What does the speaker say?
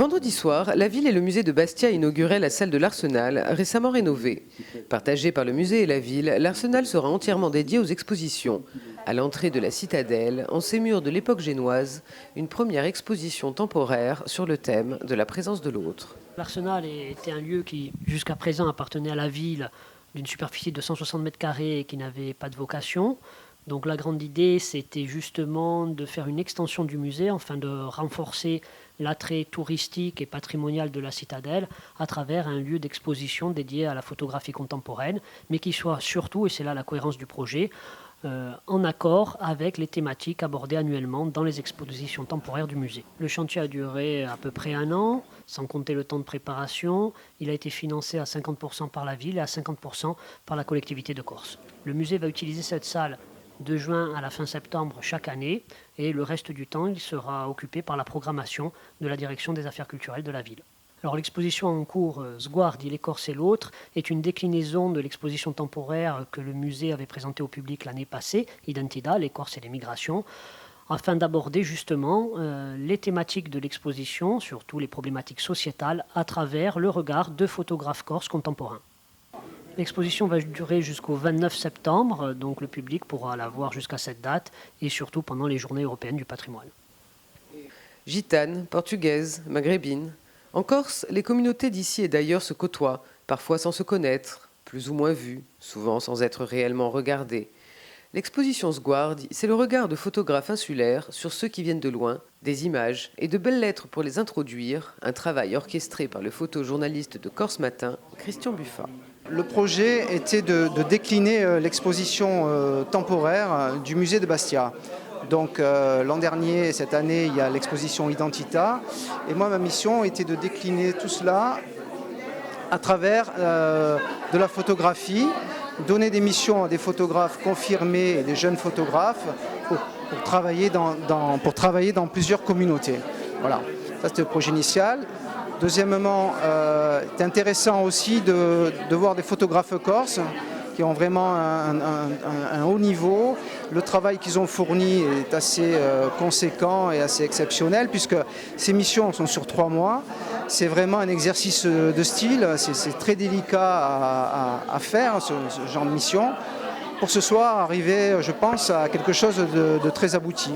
Vendredi soir, la ville et le musée de Bastia inauguraient la salle de l'Arsenal, récemment rénovée. Partagée par le musée et la ville, l'Arsenal sera entièrement dédié aux expositions. À l'entrée de la citadelle, en ces murs de l'époque génoise, une première exposition temporaire sur le thème de la présence de l'autre. L'Arsenal était un lieu qui, jusqu'à présent, appartenait à la ville, d'une superficie de 160 mètres carrés et qui n'avait pas de vocation. Donc la grande idée, c'était justement de faire une extension du musée afin de renforcer l'attrait touristique et patrimonial de la citadelle à travers un lieu d'exposition dédié à la photographie contemporaine, mais qui soit surtout, et c'est là la cohérence du projet, en accord avec les thématiques abordées annuellement dans les expositions temporaires du musée. Le chantier a duré à peu près 1 an, sans compter le temps de préparation. Il a été financé à 50% par la ville et à 50% par la collectivité de Corse. Le musée va utiliser cette salle de juin à la fin septembre chaque année, et le reste du temps, il sera occupé par la programmation de la direction des affaires culturelles de la ville. Alors l'exposition en cours, Sguardi, l'écorce et l'autre, est une déclinaison de l'exposition temporaire que le musée avait présentée au public l'année passée, Identidad, l'écorce et les migrations, afin d'aborder justement les thématiques de l'exposition, surtout les problématiques sociétales, à travers le regard de photographes corses contemporains. L'exposition va durer jusqu'au 29 septembre, donc le public pourra la voir jusqu'à cette date et surtout pendant les journées européennes du patrimoine. Gitanes, portugaises, maghrébines. En Corse, les communautés d'ici et d'ailleurs se côtoient, parfois sans se connaître, plus ou moins vues, souvent sans être réellement regardées. L'exposition Sguardi, c'est le regard de photographes insulaires sur ceux qui viennent de loin, des images et de belles lettres pour les introduire, un travail orchestré par le photojournaliste de Corse Matin, Christian Buffat. Le projet était de décliner l'exposition temporaire du musée de Bastia. Donc l'an dernier, cette année, il y a l'exposition Identità. Et moi, ma mission était de décliner tout cela à travers de la photographie, donner des missions à des photographes confirmés et des jeunes photographes pour travailler dans plusieurs communautés. Voilà, ça c'était le projet initial. Deuxièmement, c'est intéressant aussi de voir des photographes corses qui ont vraiment un haut niveau. Le travail qu'ils ont fourni est assez conséquent et assez exceptionnel puisque ces missions sont sur 3 mois. C'est vraiment un exercice de style, c'est très délicat à faire ce genre de mission pour ce soir arriver, je pense, à quelque chose de très abouti.